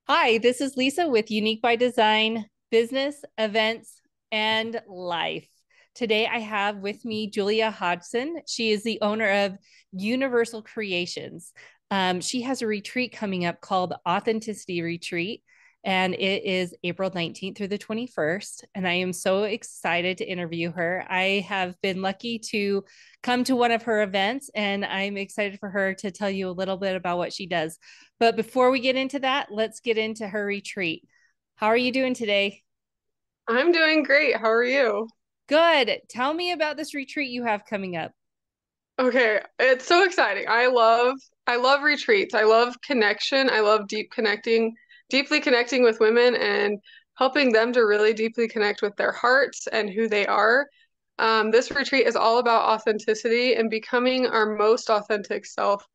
Hi, this is Lisa with Unique by Design Business, Events, and Life. Today I have with me Julia Hodgson. She is the owner of Universal Creations. She has a retreat coming up called Authenticity Retreat, and it is April 19th through the 21st. And I am so excited to interview her. I have been lucky to come to one of her events, and I'm excited for her to tell you a little bit about what she does. But before we get into that, let's get into her retreat. How are you doing today? I'm doing great. How are you? Good. Tell me about this retreat you have coming up. Okay, it's so exciting. I love retreats. I love connection. I love deeply connecting with women and helping them to really deeply connect with their hearts and who they are. This retreat is all about authenticity and becoming our most authentic self.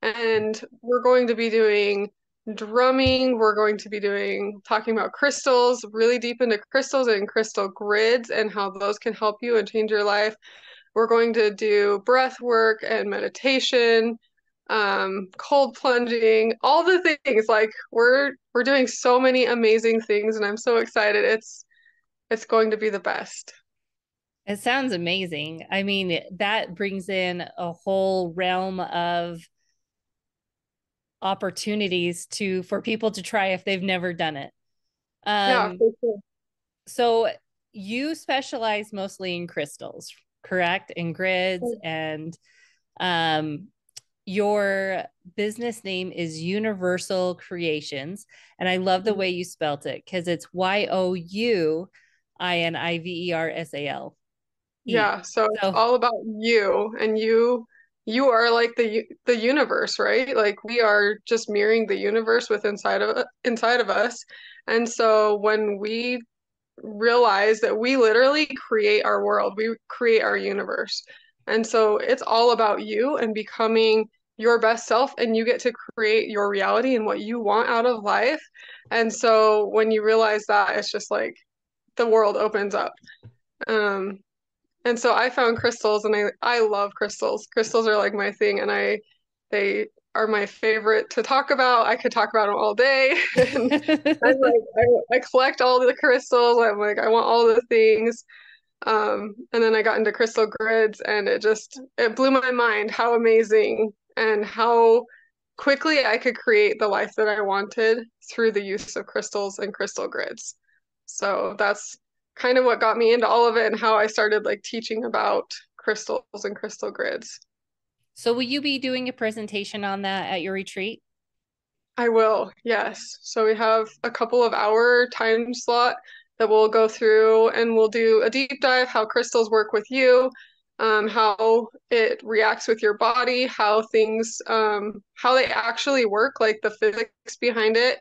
And we're going to be doing drumming. We're going to be doing talking about crystals, really deep into crystals and crystal grids and how those can help you and change your life. We're going to do breath work and meditation, cold plunging, all the things. Like we're doing so many amazing things, and I'm so excited. It's going to be the best. It sounds amazing. I mean, that brings in a whole realm of opportunities to for people to try if they've never done it. Yeah, Um, for sure. so you specialize mostly in crystals, correct? In grids and um your business name is Universal Creations. And I love the way you spelt it because it's YOUINIVERSAL. Yeah, so it's So, all about you, and you are like the universe, right? Like we are just mirroring the universe with inside of us. And so when we realize that we literally create our world, we create our universe. And so it's all about you and becoming your best self, and you get to create your reality and what you want out of life. And so when you realize that, it's just like the world opens up. Um, and so I found crystals, and I love crystals. Crystals are like my thing, and they are my favorite to talk about. I could talk about them all day. And I'm like, I collect all the crystals. I'm like, I want all the things. And then I got into crystal grids, and it blew my mind how amazing and how quickly I could create the life that I wanted through the use of crystals and crystal grids. So that's kind of what got me into all of it and how I started like teaching about crystals and crystal grids. so will you be doing a presentation on that at your retreat? I will, yes. So we have a couple of hour time slot that we'll go through, and we'll do a deep dive how crystals work with you, how it reacts with your body, how they actually work, like the physics behind it,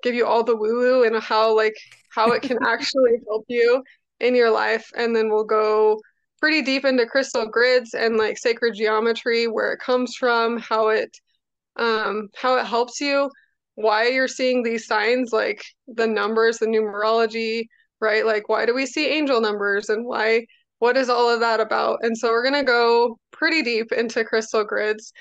give you all the woo-woo and how it can actually help you in your life. And then we'll go pretty deep into crystal grids and like sacred geometry, where it comes from, how it helps you, why you're seeing these signs, like the numbers, the numerology, right? Like, why do we see angel numbers and what is all of that about? And so we're going to go pretty deep into crystal grids.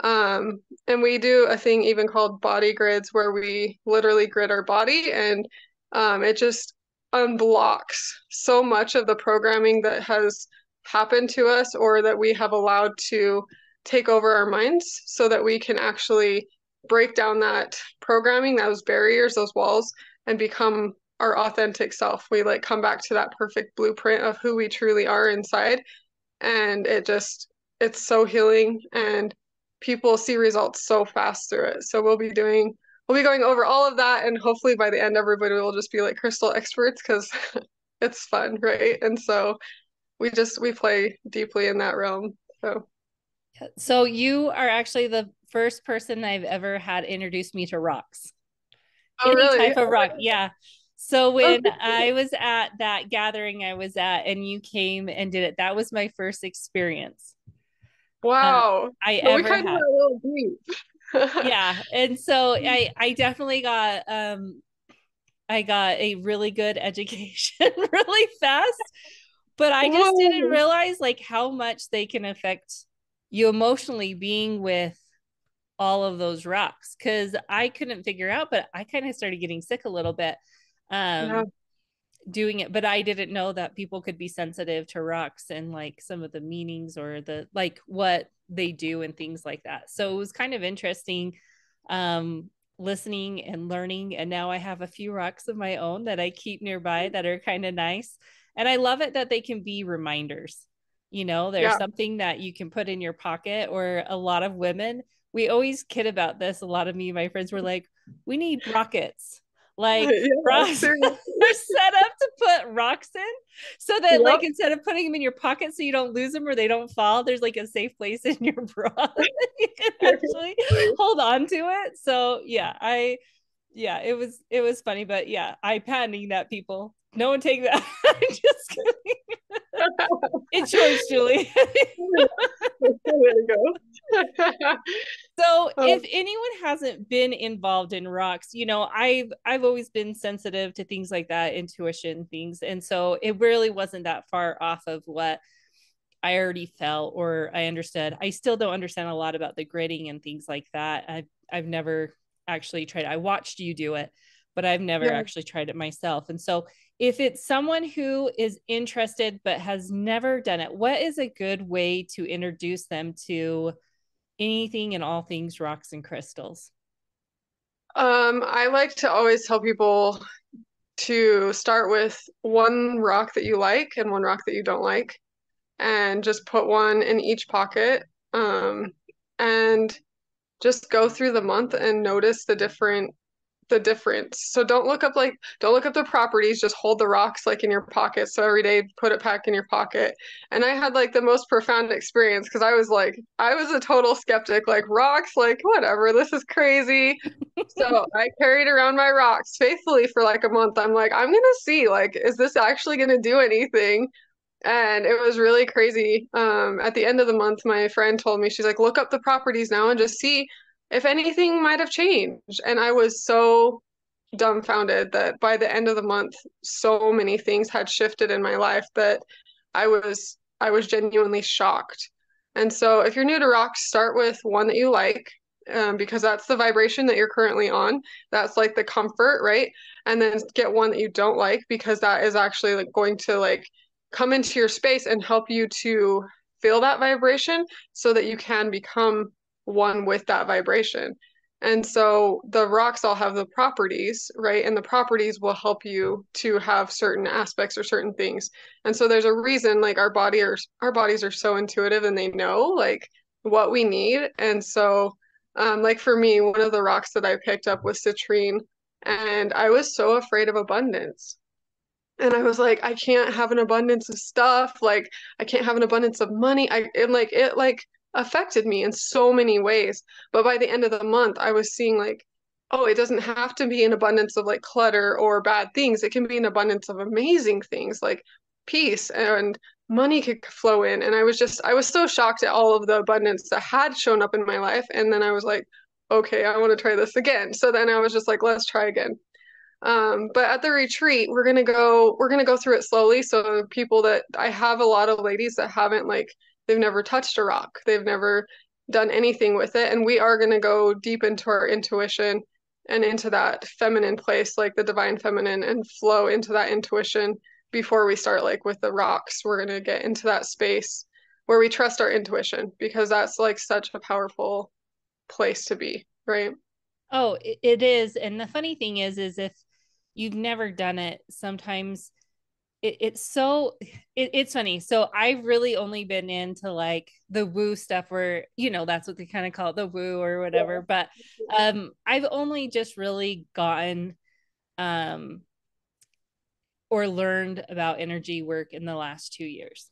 And we do a thing even called body grids, where we literally grid our body, and it just unblocks so much of the programming that has happened to us or that we have allowed to take over our minds, so that we can actually break down that programming, those barriers, those walls, and become our authentic self. We like come back to that perfect blueprint of who we truly are inside. And it's so healing, and people see results so fast through it. So we'll be going over all of that, and hopefully by the end everybody will just be like crystal experts, because it's fun, right? And so we play deeply in that realm. So So you are actually the first person I've ever had introduce me to rocks. oh Any really? type of rock. Yeah. So Oh, when I was at that gathering I was at and you came and did it, that was my first experience wow. I But we ever kind of had. went a little deep. Yeah. And so I definitely got I got a really good education really fast, but I just didn't Whoa. realize like how much they can affect you emotionally being with all of those rocks because I couldn't figure out, but I kind of started getting sick a little bit Yeah. um doing it, but I didn't know that people could be sensitive to rocks and like some of the meanings or the like what they do and things like that. So it was kind of interesting um listening and learning, and now I have a few rocks of my own that I keep nearby that are kind of nice. And I love it that they can be reminders. There's Yeah. something that you can put in your pocket, or a lot of women, we always kid about this. A lot of me and my friends were like, we need rockets. Like Yeah, rocks seriously. are set up to put rocks in so that like Yep. instead of putting them in your pocket so you don't lose them or they don't fall, there's like a safe place in your bra that you can actually Seriously. hold on to it. So yeah, it was funny, but yeah, I patenting that, people. No one take that. Just kidding. It's yours, Julie. There you go. So if Um, anyone hasn't been involved in rocks, I've always been sensitive to things like that, intuition things. And so it really wasn't that far off of what I already felt or I understood. I still don't understand a lot about the gridding and things like that. I've never actually tried. I watched you do it, but I've never yeah. actually tried it myself. And so if it's someone who is interested but has never done it, what is a good way to introduce them to anything and all things rocks and crystals? I like to always tell people to start with one rock that you like and one rock that you don't like, and just put one in each pocket. And just go through the month and notice the difference. So don't look up the properties, just hold the rocks like in your pocket. So every day put it back in your pocket. And I had like the most profound experience because I was a total skeptic, like rocks, like whatever, this is crazy. So I carried around my rocks faithfully for like a month. I'm like, I'm gonna see, like, is this actually gonna do anything? And it was really crazy. At the end of the month, my friend told me, she's like, look up the properties now and just see if anything might have changed. And I was so dumbfounded that by the end of the month, so many things had shifted in my life that I was genuinely shocked. And so if you're new to rocks, start with one that you like, because that's the vibration that you're currently on. That's like the comfort, right? And then get one that you don't like because that is actually like going to like come into your space and help you to feel that vibration so that you can become one with that vibration. And so the rocks all have the properties, right? And the properties will help you to have certain aspects or certain things. And so there's a reason like our bodies are so intuitive and they know like what we need. And so like for me, one of the rocks that I picked up was citrine, and I was so afraid of abundance. And I was like, I can't have an abundance of stuff. Like, I can't have an abundance of money. It like affected me in so many ways. But by the end of the month, I was seeing like, oh, it doesn't have to be an abundance of like clutter or bad things. It can be an abundance of amazing things like peace and money could flow in. And I was so shocked at all of the abundance that had shown up in my life. And then I was like, okay, I want to try this again. So then I was just like, let's try again. But at the retreat, we're gonna go through it slowly. So people that I have a lot of ladies that haven't like they've never touched a rock, they've never done anything with it, and we are gonna go deep into our intuition and into that feminine place, like the divine feminine, and flow into that intuition before we start like with the rocks. We're gonna get into that space where we trust our intuition because that's like such a powerful place to be, right? Oh, it is. And the funny thing is if you've never done it, sometimes it's funny. So I've really only been into like the woo stuff where, that's what they kind of call it, the woo or whatever. But I've only just really gotten um or learned about energy work in the last 2 years.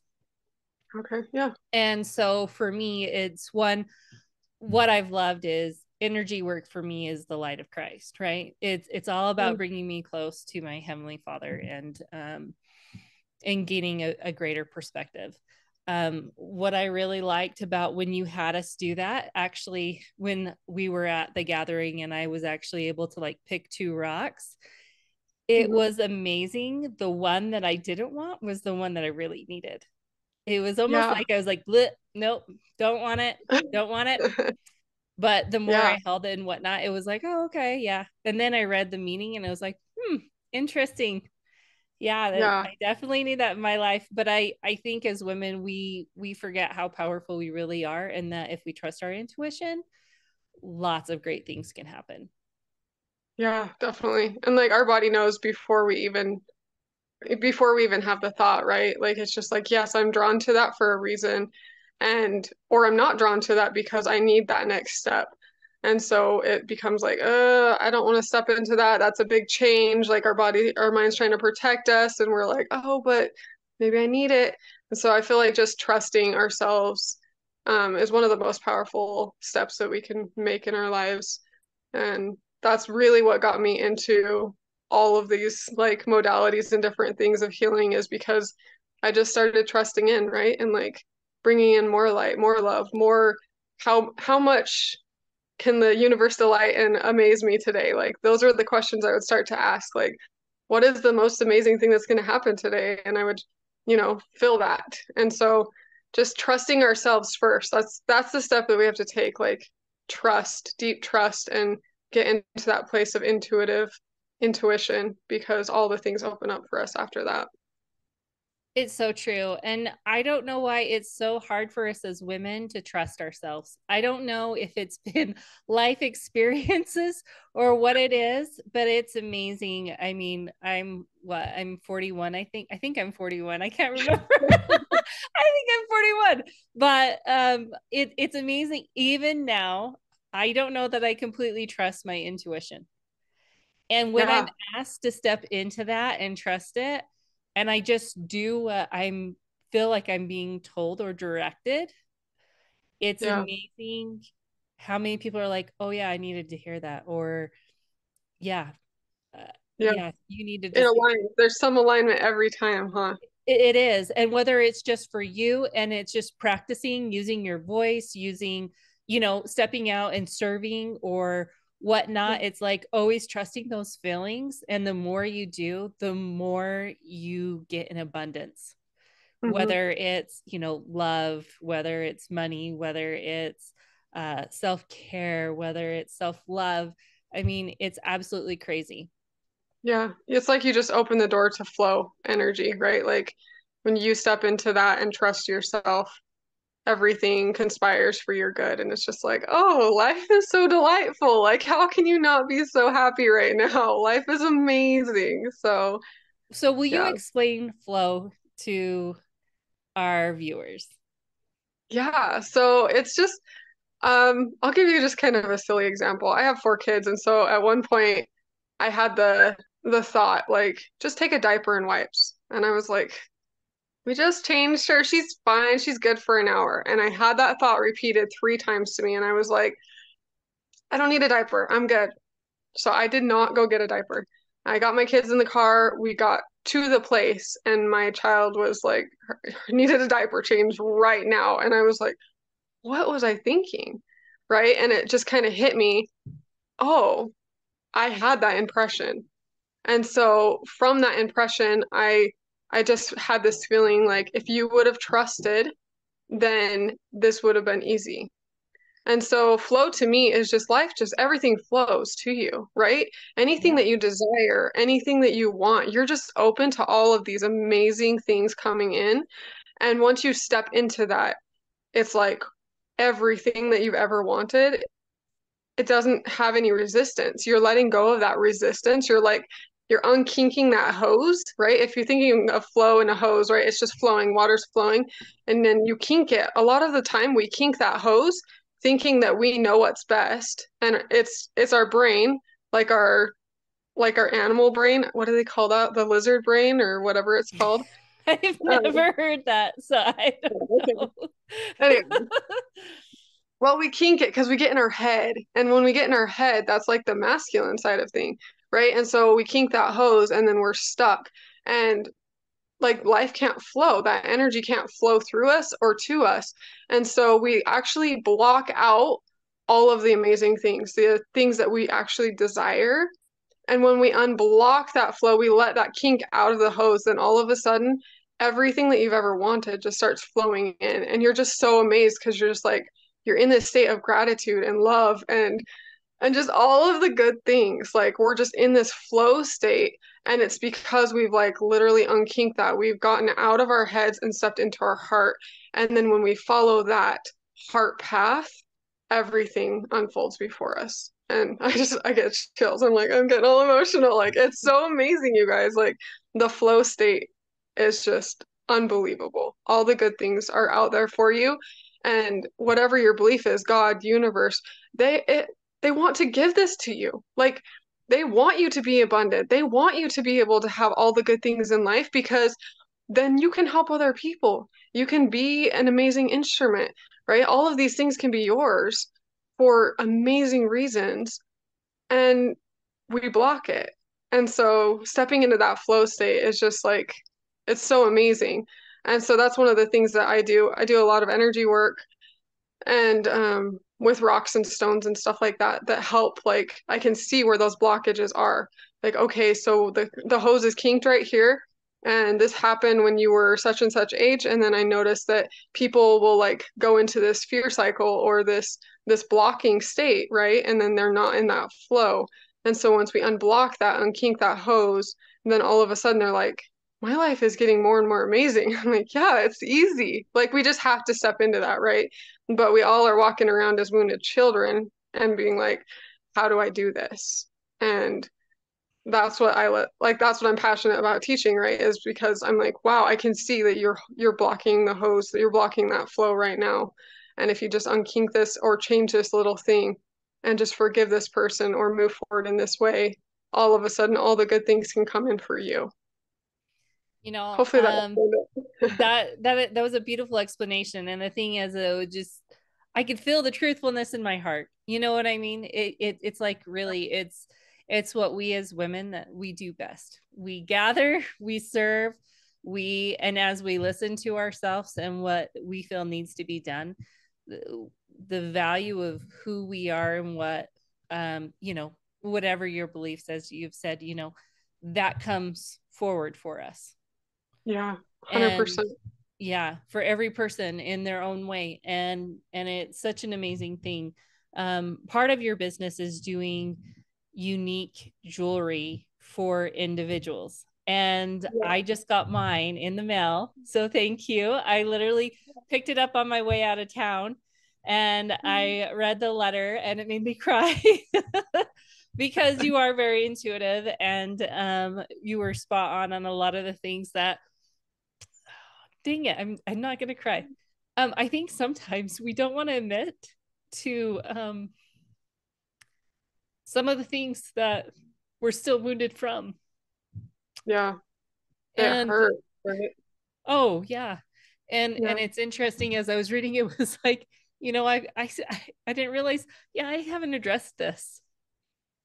Okay, yeah. And so for me, it's one, what I've loved is energy work for me is the light of Christ, right? It's all about bringing me close to my heavenly Father and gaining a greater perspective. What I really liked about when you had us do that, actually, when we were at the gathering and I was actually able to like pick two rocks, it Mhm. was amazing. The one that I didn't want was the one that I really needed. It was almost Yeah. like I was like, nope, don't want it, don't want it. But the more Yeah. I held it and whatnot, it was like, oh, okay, yeah. And then I read the meaning and I was like, interesting. Yeah, that Yeah. I definitely need that in my life. But I think as women, we forget how powerful we really are, and that if we trust our intuition, lots of great things can happen. Yeah, definitely. And like our body knows before we even have the thought, right? Like it's just like, yes, I'm drawn to that for a reason, and or I'm not drawn to that because I need that next step. And so it becomes like, I don't want to step into that. That's a big change. Like our mind's trying to protect us, and we're like, oh, but maybe I need it. And so I feel like just trusting ourselves is one of the most powerful steps that we can make in our lives. And that's really what got me into all of these like modalities and different things of healing is because I just started trusting in, right? And like bringing in more light, more love, more how much can the universe delight and amaze me today? Like those are the questions I would start to ask. Like, what is the most amazing thing that's going to happen today? And I would, feel that. And so just trusting ourselves first. That's the step that we have to take. Like trust, deep trust, and get into that place of intuition because all the things open up for us after that. It's so true. And I don't know why it's so hard for us as women to trust ourselves. I don't know if it's been life experiences or what it is, but it's amazing. I mean, I'm 41, I think. I think I'm 41. I can't remember. I think I'm 41. But it's amazing. Even now, I don't know that I completely trust my intuition. And when I'm Yeah, asked to step into that and trust it, and I just do what I'm feel like I'm being told or directed, it's yeah, amazing how many people are like, "Oh yeah, I needed to hear that," or "Yeah, uh, yeah. yeah, you needed It to see." aligns. There's some alignment every time, huh? It is. And whether it's just for you and it's just practicing using your voice, using, stepping out and serving or whatnot, it's like always trusting those feelings. And the more you do, the more you get in abundance, Mm-hmm. whether it's, love, whether it's money, whether it's self care, whether it's self love. I mean, it's absolutely crazy. Yeah, it's like you just open the door to flow energy, right? Like when you step into that and trust yourself, everything conspires for your good. And it's just like, oh, life is so delightful. Like, how can you not be so happy right now? Life is amazing. So, So, will you yeah. explain flow to our viewers? Yeah. So it's just, I'll give you just kind of a silly example. I have four kids, and so at one point I had the thought, like, just take a diaper and wipes. And I was like, we just changed her. She's fine. She's good for an hour. And I had that thought repeated 3 times to me. And I was like, I don't need a diaper. I'm good. So I did not go get a diaper. I got my kids in the car. We got to the place, and my child was like, needed a diaper change right now. And I was like, what was I thinking? Right. And it just kind of hit me. Oh, I had that impression. And so from that impression, I just had this feeling like if you would have trusted, then this would have been easy. And so flow to me is just life, just everything flows to you, right? Anything Yeah. that you desire, anything that you want, you're just open to all of these amazing things coming in. And once you step into that, it's like everything that you've ever wanted, it doesn't have any resistance. You're letting go of that resistance. You're unkinking that hose, right? If you're thinking of flow in a hose, right? It's just flowing, water's flowing, and then you kink it. A lot of the time we kink that hose thinking that we know what's best. And it's our brain, like our animal brain. What do they call that? The lizard brain or whatever it's called. I've Um, never heard that, so I okay. don't know. Anyway, well, we kink it because we get in our head. And when we get in our head, that's like the masculine side of thing, right? And so we kink that hose and then we're stuck. And like life can't flow, that energy can't flow through us or to us. And so we actually block out all of the amazing things, the things that we actually desire. And when we unblock that flow, we let that kink out of the hose, then all of a sudden, everything that you've ever wanted just starts flowing in. And you're just so amazed because you're just like, you're in this state of gratitude and love and just all of the good things. Like we're just in this flow state. And it's because we've like literally unkinked that. We've gotten out of our heads and stepped into our heart. And then when we follow that heart path, everything unfolds before us. And I get chills. I'm like, I'm getting all emotional. Like, it's so amazing, you guys. Like, the flow state is just unbelievable. All the good things are out there for you. And whatever your belief is, God, universe, they want to give this to you. Like, they want you to be abundant. They want you to be able to have all the good things in life because then you can help other people. You can be an amazing instrument, right? All of these things can be yours for amazing reasons, and we block it. And so stepping into that flow state is just like, it's so amazing. And so that's one of the things that I do. I do a lot of energy work and with rocks and stones and stuff like that that help. Like I can see where those blockages are. Like, okay, so the hose is kinked right here, and this happened when you were such and such age. And then I noticed that people will like go into this fear cycle or this blocking state, right? And then they're not in that flow. And so once we unblock that, unkink that hose, then all of a sudden they're like, my life is getting more and more amazing. I'm like, yeah, it's easy. Like we just have to step into that, right? But we all are walking around as wounded children and being like, how do I do this? And that's what that's what I'm passionate about teaching, right? Is because I'm like, wow, I can see that you're blocking the hose, that you're blocking that flow right now. And if you just unkink this or change this little thing and just forgive this person or move forward in this way, all of a sudden all the good things can come in for you. You know, Hopefully that explained it. that was a beautiful explanation. And the thing is, it would just I could feel the truthfulness in my heart. You know what I mean? It's like really it's what we as women that we do best. We gather, we serve, and as we listen to ourselves and what we feel needs to be done, the value of who we are and what you know, whatever your beliefs, as you've said, you know, that comes forward for us. Yeah, And 100%. yeah, for every person in their own way. And it's such an amazing thing. Part of your business is doing unique jewelry for individuals, and Yeah. I just got mine in the mail, so thank you. I literally picked it up on my way out of town, and I read the letter and it made me cry. Because you are very intuitive, and you were spot on a lot of the things that, dang it, I'm not gonna cry. I think sometimes we don't want to admit to some of the things that we're still wounded from. Yeah, it And hurts, right? oh yeah. And Yeah. it's interesting, as I was reading, it was like, you know, I didn't realize, yeah, I haven't addressed this.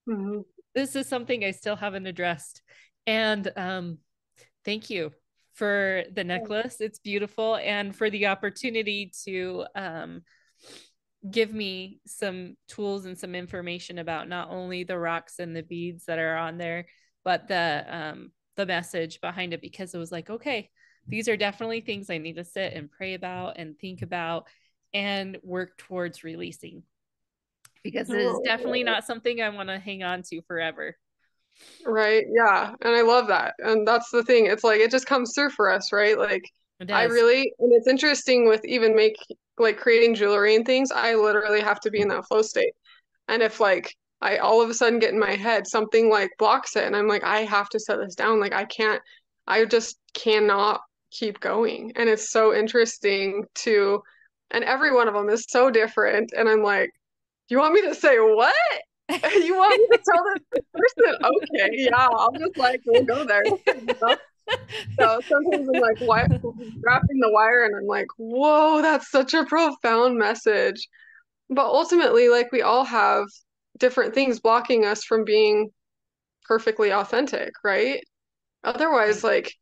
Mhm. This is something I still haven't addressed. And thank you for the necklace. It's beautiful, and for the opportunity to give me some tools and some information about not only the rocks and the beads that are on there, but the message behind it, because it was like, okay, these are definitely things I need to sit and pray about and think about and work towards releasing, because it is definitely Oh, not something I want to hang on to forever. right. Yeah. And I love that. And that's the thing. It's like it just comes through for us, right? Like It I does. really, and it's interesting with even like creating jewelry and things, I literally have to be in that flow state. And if like I all of a sudden get in my head, something like blocks it, and I'm like, I have to set this down. Like I can't, I just cannot keep going. And it's so interesting to, and every one of them is so different. And I'm like, you want me to say what? You want me to tell this person? Okay, yeah, I'll just like we'll go there. You know? So sometimes I'm like wrapping the wire and I'm like, whoa, that's such a profound message. But ultimately, like we all have different things blocking us from being perfectly authentic, right? Otherwise, Right. like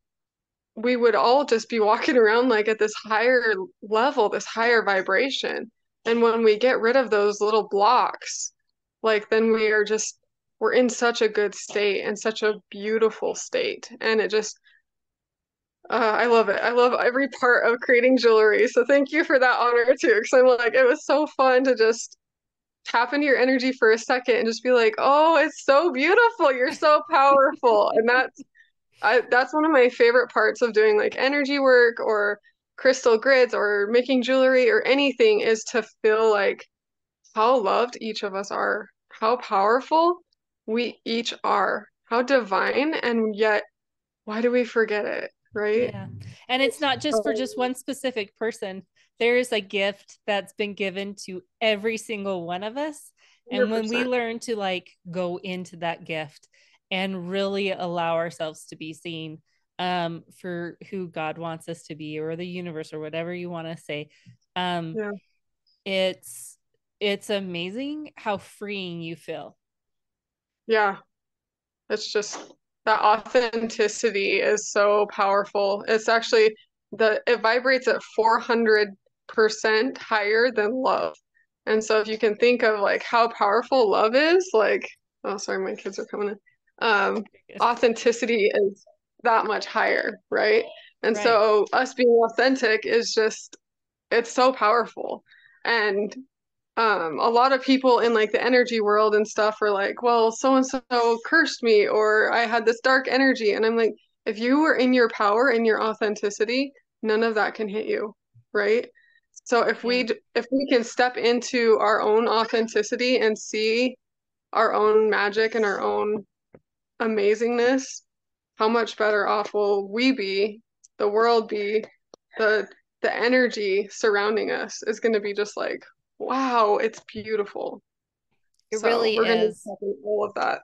we would all just be walking around like at this higher level, this higher vibration. And when we get rid of those little blocks, like then we're in such a good state and such a beautiful state. And it just I love it. I love every part of creating jewelry. So thank you for that honor too. Because I'm like, it was so fun to just tap into your energy for a second and just be like, oh, it's so beautiful. You're so powerful. And that's one of my favorite parts of doing like energy work or crystal grids or making jewelry or anything is to feel like how loved each of us are, how powerful we each are, how divine, and yet why do we forget it, right? Yeah. And it's not just for just one specific person. There is a gift that's been given to every single one of us. And when we 100%. learn to like go into that gift and really allow ourselves to be seen for who God wants us to be, or the universe, or whatever you want to say, um, Yeah. it's it's amazing how freeing you feel. Yeah. It's just that authenticity is so powerful. It's actually it vibrates at 400% higher than love. And so if you can think of like how powerful love is, like, oh, sorry, my kids are coming in. Um, Authenticity is that much higher, right? And Right. so us being authentic is just, it's so powerful. And a lot of people in like the energy world and stuff are like, well, so and so cursed me, or I had this dark energy. And I'm like, if you were in your power and your authenticity, none of that can hit you, right? So Yeah. if we can step into our own authenticity and see our own magic and our own amazingness, how much better off will we be, the world be, the the energy surrounding us is going to be just like, wow, it's beautiful. It So really we're going to be is. talking all of that.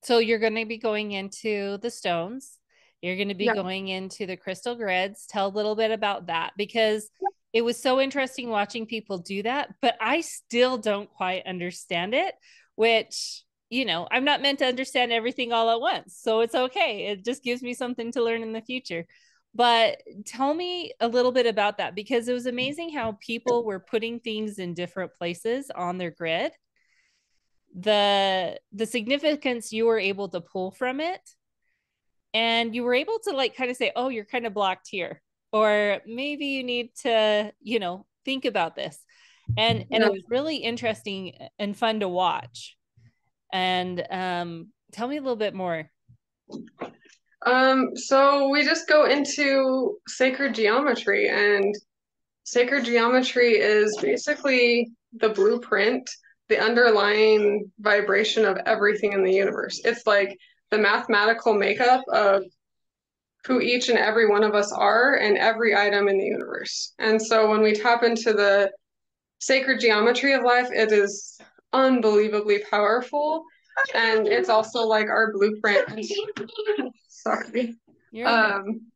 So you're going to be going into the stones. You're going to be Yeah. going into the crystal grids. Tell a little bit about that, because it was so interesting watching people do that, but I still don't quite understand it, which, I'm not meant to understand everything all at once. So it's okay. It just gives me something to learn in the future. But tell me a little bit about that, because it was amazing how people were putting things in different places on their grid, the significance you were able to pull from it, and you were able to like kind of say, oh, you're kind of blocked here, or maybe you need to think about this. And Yeah. it was really interesting and fun to watch. And tell me a little bit more. So we just go into sacred geometry, and sacred geometry is basically the blueprint, the underlying vibration of everything in the universe. It's like the mathematical makeup of who each and every one of us are and every item in the universe. And so when we tap into the sacred geometry of life, it is unbelievably powerful. And it's also like our blueprint. Sorry. You're okay. Um,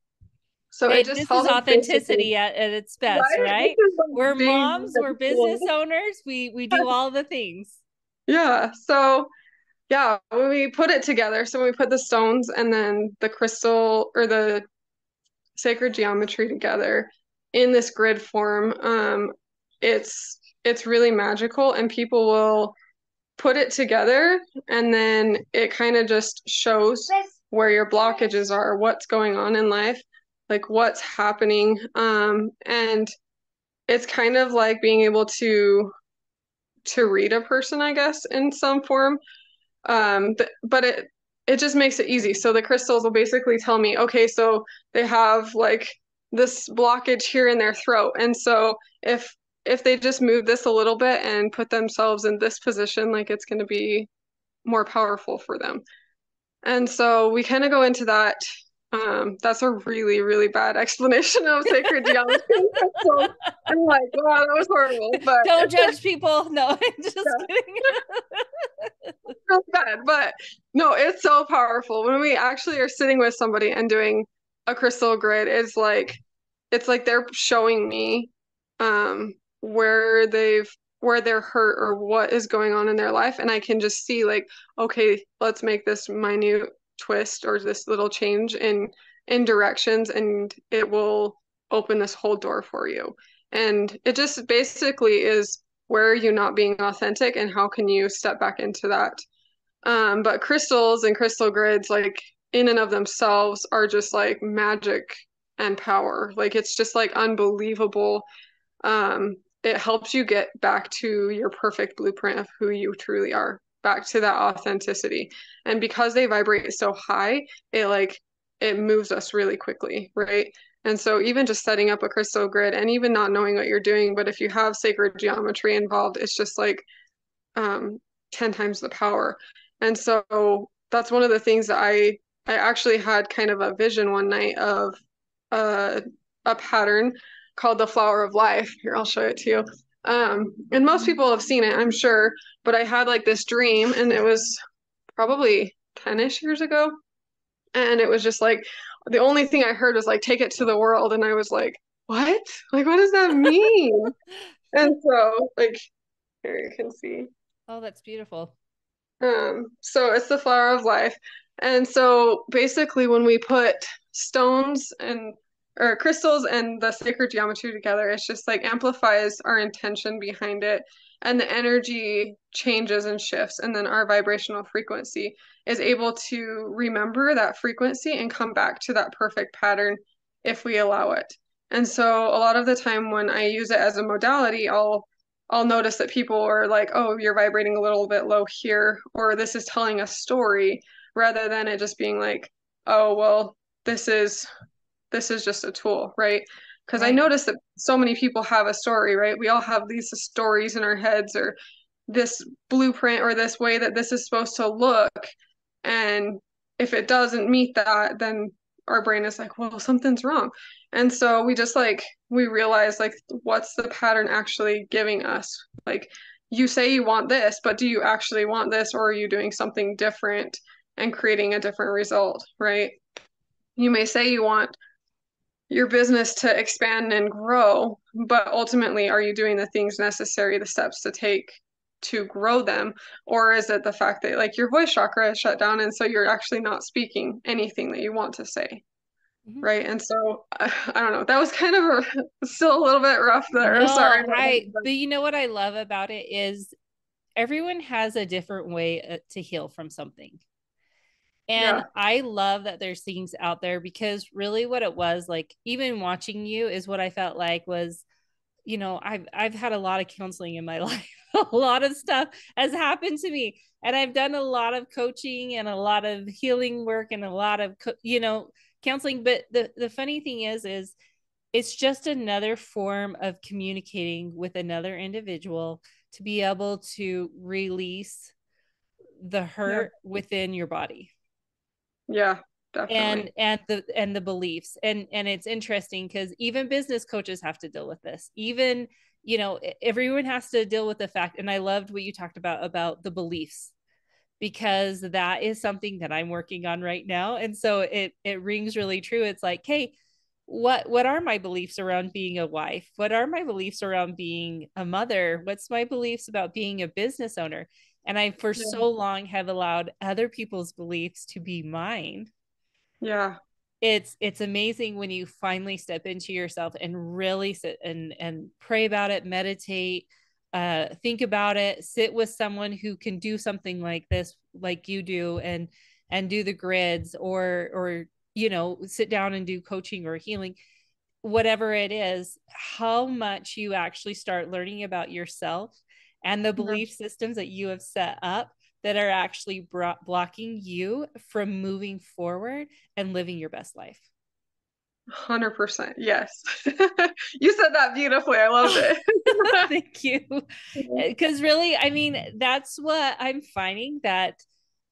so it Hey, just this is tells us basically, authenticity at its best, right? This right? is like We're being moms, we're cool. business owners, we do all the things. Yeah. So yeah, when we put it together, so we put the stones and then the crystal or the sacred geometry together in this grid form, it's really magical, and people will put it together, and then it kind of just shows where your blockages are, what's going on in life, like what's happening, and it's kind of like being able to read a person, I guess, in some form. But it just makes it easy. So the crystals will basically tell me, okay, so they have like this blockage here in their throat, and so if they just move this a little bit and put themselves in this position, like it's going to be more powerful for them. And so we kind of go into that. That's a really, really bad explanation of sacred geometry and crystals. I'm like, wow, that was horrible, but Don't judge people. No, I'm just yeah, kidding. really bad. But no, it's so powerful when we actually are sitting with somebody and doing a crystal grid. It's like they're showing me where they're hurt or what is going on in their life, and I can just see like, okay, let's make this minute twist or this little change in directions, and it will open this whole door for you. And it just basically is, where are you not being authentic, and how can you step back into that? But crystals and crystal grids, like in and of themselves are just like magic and power. Like it's just like unbelievable. It helps you get back to your perfect blueprint of who you truly are, back to that authenticity. And because they vibrate so high, it like it moves us really quickly, right? And so even just setting up a crystal grid and even not knowing what you're doing, but if you have sacred geometry involved, it's just like um 10 times the power. And so that's one of the things that I actually had kind of a vision one night of uh, a pattern called the flower of life. Here, I'll show it to you. And most people have seen it, I'm sure, but I had like this dream and it was probably 10-ish years ago. And it was just like the only thing I heard was like take it to the world. And I was like, what? Like, what does that mean? And so like here you can see. Oh, that's beautiful. So it's the flower of life. And so basically when we put stones and or crystals and the sacred geometry together, it's just like amplifies our intention behind it and the energy changes and shifts and then our vibrational frequency is able to remember that frequency and come back to that perfect pattern if we allow it. And so a lot of the time when I use it as a modality, I'll notice that people are like, oh, you're vibrating a little bit low here, or this is telling a story, rather than it just being like, oh, well, this is this is just a tool, right? Because I Right. notice that so many people have a story, right? We all have these stories in our heads or this blueprint or this way that this is supposed to look. And if it doesn't meet that, then our brain is like, well, something's wrong. And so we just like, we realize like, what's the pattern actually giving us? Like, you say you want this, but do you actually want this, or are you doing something different and creating a different result, right? You may say you want your business to expand and grow, but ultimately, are you doing the things necessary, the steps to take to grow them? Or is it the fact that like your voice chakra is shut down and so you're actually not speaking anything that you want to say? Mhm. Right. And so I don't know. That was kind of still a little bit rough there. Sorry No, about that. but you know what I love about it is everyone has a different way to heal from something. And Yeah. I love that there's things out there because really what it was like, even watching you is what I felt like was, I've had a lot of counseling in my life. A lot of stuff has happened to me. And I've done a lot of coaching and a lot of healing work and a lot of, counseling. But the funny thing is it's just another form of communicating with another individual to be able to release the Yeah. hurt within your body Yeah. and Definitely. the beliefs. And it's interesting because even business coaches have to deal with this. Even everyone has to deal with the fact, and I loved what you talked about the beliefs, because that is something that I'm working on right now. And so it rings really true. It's like, hey, what are my beliefs around being a wife? What are my beliefs around being a mother? What's my beliefs about being a business owner? And I for Yeah. so long have allowed other people's beliefs to be mine. Yeah. It's amazing when you finally step into yourself and really sit and pray about it, meditate, think about it, sit with someone who can do something like this like you do, and do the grids, or sit down and do coaching or healing, whatever it is, how much you actually start learning about yourself and the Yeah. belief systems that you have set up that are actually blocking you from moving forward and living your best life. 100%. Yes. You said that beautifully. I loved Oh, it. thank you. Because really, I mean, that's what I'm finding that,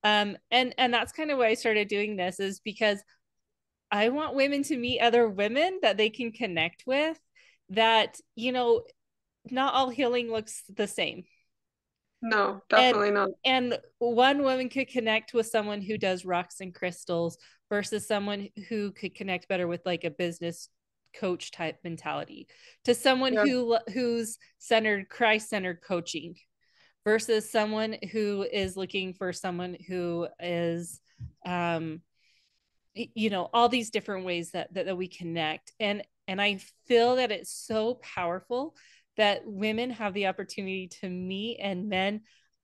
and that's kind of why I started doing this, is because I want women to meet other women that they can connect with, that, not all healing looks the same. No, and definitely not. and one woman could connect with someone who does rocks and crystals versus someone who could connect better with like a business coach type mentality, to someone Yeah. who's centered Christ centered coaching versus someone who is looking for someone who is, um all these different ways that we connect. And I feel that it's so powerful that women have the opportunity to meet, and men,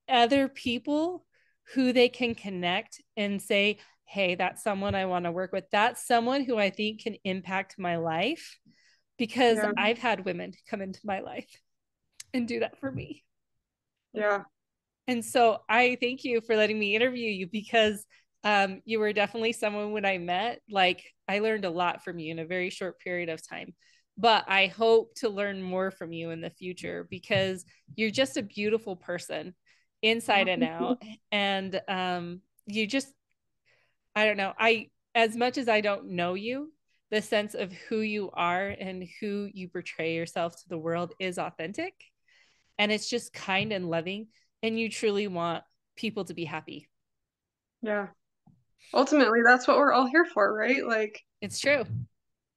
other people who they can connect and say, hey, that's someone I want to work with. That's someone who I think can impact my life, because Yeah. I've had women come into my life and do that for me. Yeah. And so I thank you for letting me interview you, because you were definitely someone when I met, like I learned a lot from you in a very short period of time. But I hope to learn more from you in the future, because you're just a beautiful person inside Oh, and thank you. out. And you just, I don't know, I, as much as I don't know you, the sense of who you are and who you portray yourself to the world is authentic, and it's just kind and loving, and you truly want people to be happy. Yeah. Ultimately, that's what we're all here for, right? It's true.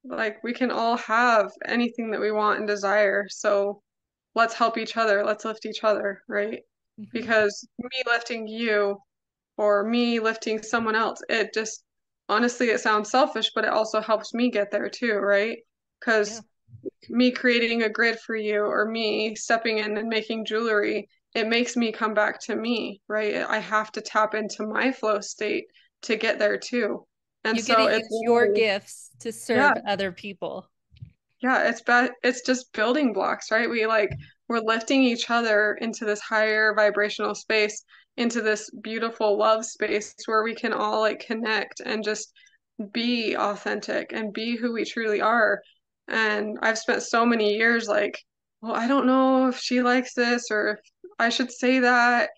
Like we can all have anything that we want and desire. So let's help each other. Let's lift each other, right? Mm-hmm. Because me lifting you or me lifting someone else, it just honestly, it sounds selfish, but it also helps me get there too, right? Yeah. Because me creating a grid for you or me stepping in and making jewelry, it makes me come back to me, right? I have to tap into my flow state to get there too. And You get to so it's use your really, gifts to yeah, serve other people. yeah, it's just building blocks, right? We're lifting each other into this higher vibrational space, into this beautiful love space where we can all like connect and just be authentic and be who we truly are. And I've spent so many years like, well, I don't know if she likes this or if I should say that.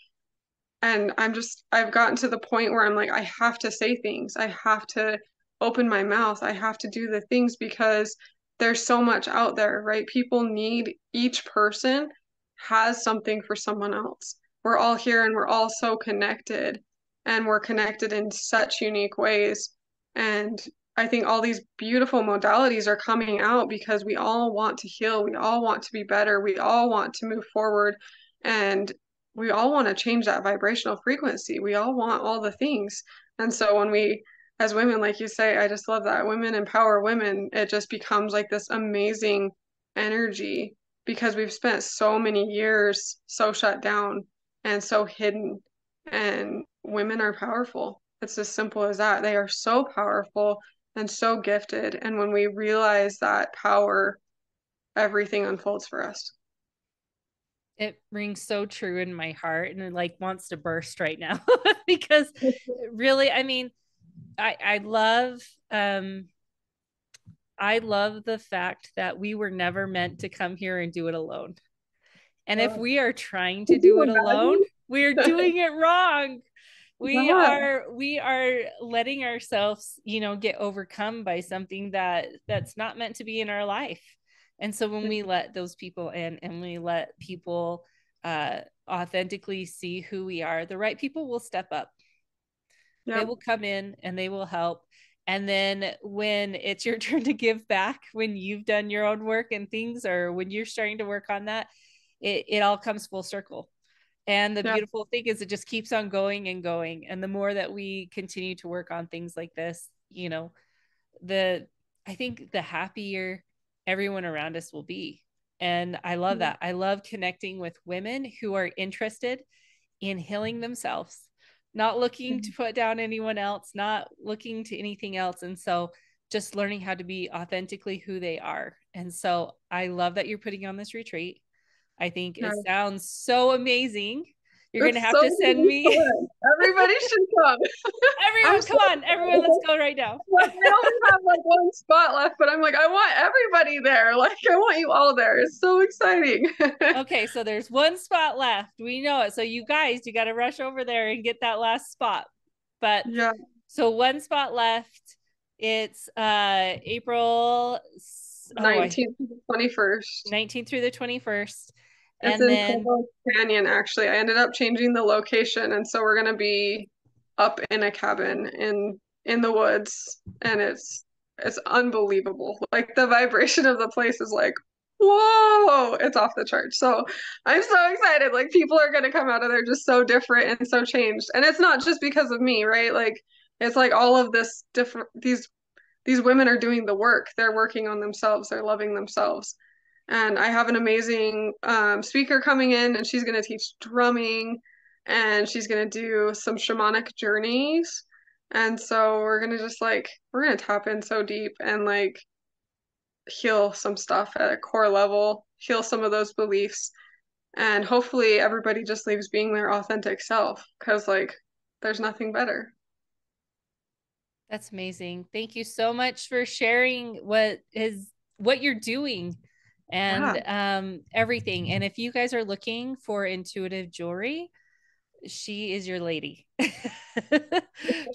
And I've gotten to the point where I'm like, I have to say things. I have to open my mouth. I have to do the things because there's so much out there, right? People need, each person has something for someone else. We're all here and we're all so connected and we're connected in such unique ways. And I think all these beautiful modalities are coming out because we all want to heal. We all want to be better. We all want to move forward. And we all want to change that vibrational frequency. We all want all the things. And so when we, as women, like you say, I just love that women empower women, it just becomes like this amazing energy because we've spent so many years so shut down and so hidden. And women are powerful. It's as simple as that. They are so powerful and so gifted. And when we realize that power, everything unfolds for us. It rings so true in my heart, and it like wants to burst right now because really, I mean, I love I love the fact that we were never meant to come here and do it alone. And if Uh, we are trying to could do you it alone, we're imagine? doing it wrong. We Yeah. are we are letting ourselves, get overcome by something that's not meant to be in our life. And so when we let those people in and we let people authentically see who we are, the right people will step up. They Yep. will come in and they will help. And then when it's your turn to give back, when you've done your own work and things, or when you're starting to work on that, it all comes full circle. And the Yeah. beautiful thing is it just keeps on going and going. And the more that we continue to work on things like this, the I think the happier everyone around us will be. And I love that. I love connecting with women who are interested in healing themselves, not looking to put down anyone else, not looking to anything else. And so just learning how to be authentically who they are. And so I love that you're putting on this retreat. I think Yeah. it sounds so amazing. You're going to It's have so to send me fun. Everybody should come. I'm everyone. so Come on, everyone, let's excited. go right now. Like we only have like one spot left, but I'm like, I want everybody there. Like I want you all there. It's so exciting. Okay, so there's one spot left. We know it. So you guys, you got to rush over there and get that last spot. But Yeah. so one spot left. It's April oh I 19th to the 21st. 19th through the 21st. It's And in then Provo Canyon, actually. I ended up changing the location, and so we're gonna be up in a cabin in the woods, and it's unbelievable. Like the vibration of the place is like, whoa, it's off the charts. So I'm so excited. Like people are gonna come out of there just so different and so changed. And it's not just because of me, right? Like it's like all of this different these women are doing the work. They're working on themselves. They're loving themselves. And I have an amazing speaker coming in, and she's going to teach drumming, and she's going to do some shamanic journeys. And so we're gonna just like we're gonna tap in so deep and like heal some stuff at a core level, heal some of those beliefs, and hopefully everybody just leaves being their authentic self because like there's nothing better. That's amazing. Thank you so much for sharing what you're doing Yeah. and everything. And if you guys are looking for intuitive jewelry, she is your lady.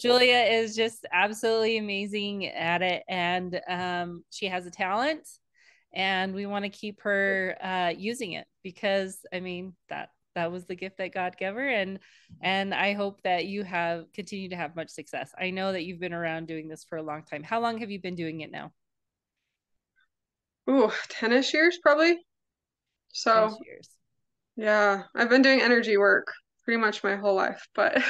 Julia is just absolutely amazing at it, and she has a talent, and we want to keep her using it because I mean that was the gift that God gave her, and I hope that you have continued to have much success. I know that you've been around doing this for a long time. How long have you been doing it now? Ooh, 10-ish years probably. 10 So years. yeah, I've been doing energy work pretty much my whole life, but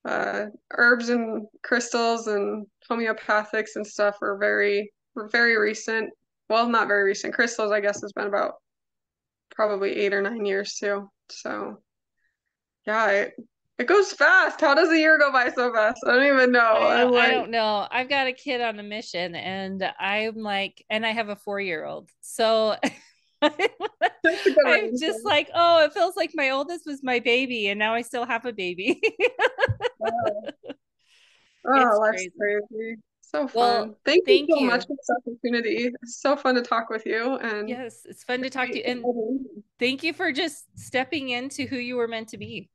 herbs and crystals and homeopathics and stuff were very recent. Well, not very recent. Crystals, I guess, has been about probably 8 or 9 years too. So yeah, it goes fast. How does a year go by so fast? I don't even know. I'm I like, don't know. I've got a kid on a mission, and I'm like, and I have a 4 year old. So that's a good I'm range. just like, oh, it feels like my oldest was my baby, and now I still have a baby. Wow. It's Oh, that's crazy. crazy. So Well, fun. Thank you thank so much you. for this opportunity. It's so fun to talk with you and Yes, it's fun to talk to you. And yeah. thank you for just stepping into who you were meant to be.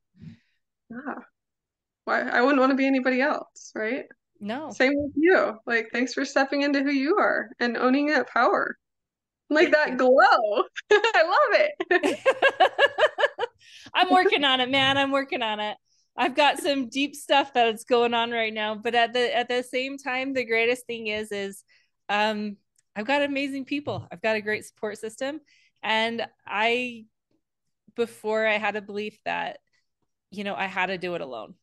Why I wouldn't want to be anybody else, right? No, Same with you. Like, thanks for stepping into who you are and owning that power. Like thank that you. glow. I love it. I'm working on it, man. I'm working on it. I've got some deep stuff that's going on right now, but at the same time, the greatest thing is um I've got amazing people. I've got a great support system, and I before I had a belief that I had to do it alone.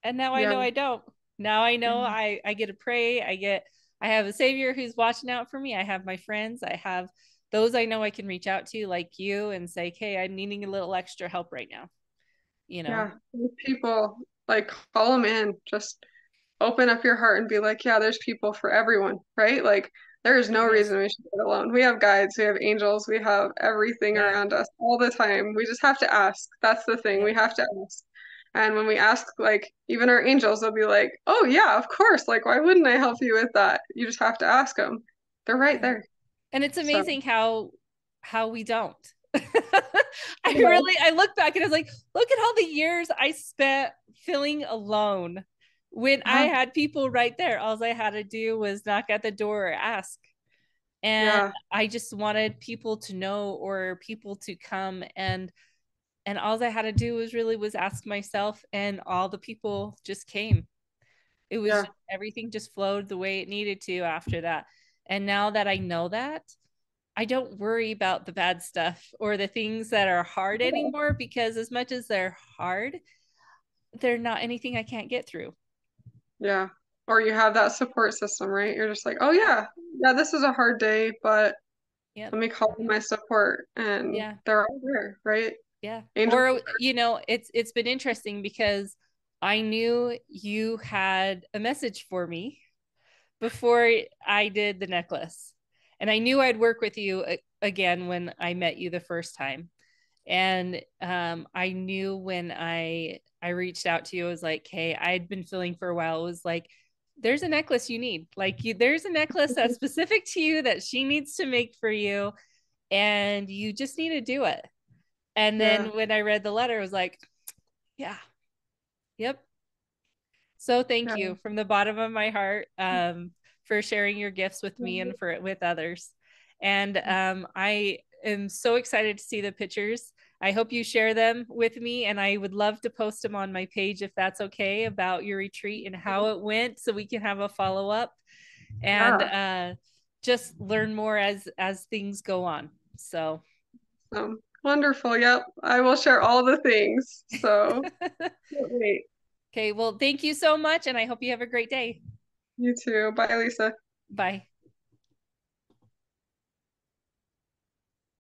And now I Yeah. know I don't. Now I know I get to pray. I have a savior who's watching out for me. I have my friends. I have those I know I can reach out to like you and say, "Hey, I'm needing a little extra help right now." You know. Yeah. People like call them in. Just open up your heart and be like, yeah, there's people for everyone, right? Like there is no Yes. reason we should do it alone. We have guides, we have angels, we have everything Yeah. around us all the time. We just have to ask. That's the thing. We Yep. have to ask. And when we ask, like even our angels, they'll be like, "Oh yeah, of course. Like why wouldn't I help you with that? You just have to ask them. They're right Yeah. there." And it's So amazing how we don't. yeah, I look back and I was like, look at all the years I spent feeling alone when I yeah, had people right there. All I had to do was knock at the door or ask. And yeah, I just wanted people to know or people to come, and all I had to do was ask myself, and all the people just came. It was yeah, just, everything just flowed the way it needed to after that. And now that I know that, I don't worry about the bad stuff or the things that are hard anymore, because as much as they're hard, they're not anything I can't get through. yeah. Or you have that support system, right? You're just like, oh Yeah. yeah, yeah, this is a hard day, but Yep. let me call in my support, and Yeah. they're all there, right? Yeah. Angels. Or it's been interesting because I knew you had a message for me before I did the necklace. And I knew I'd work with you again when I met you the first time. And I knew when I reached out to you, I was like, hey, I'd been feeling for a while. It was like, there's a necklace you need. Like there's a necklace that's specific to you that she needs to make for you, and you just need to do it. And Yeah, then when I read the letter, I was like, yeah, yep. So thank yeah, you from the bottom of my heart, for sharing your gifts with me and for with others. And I am so excited to see the pictures. I hope you share them with me, and I would love to post them on my page if that's okay, about your retreat and how it went, so we can have a follow up and yeah. just learn more as things go on. So Wonderful. Yep, I will share all the things. So can't wait. okay, well, thank you so much, and I hope you have a great day. You too. Bye, Lisa. Bye.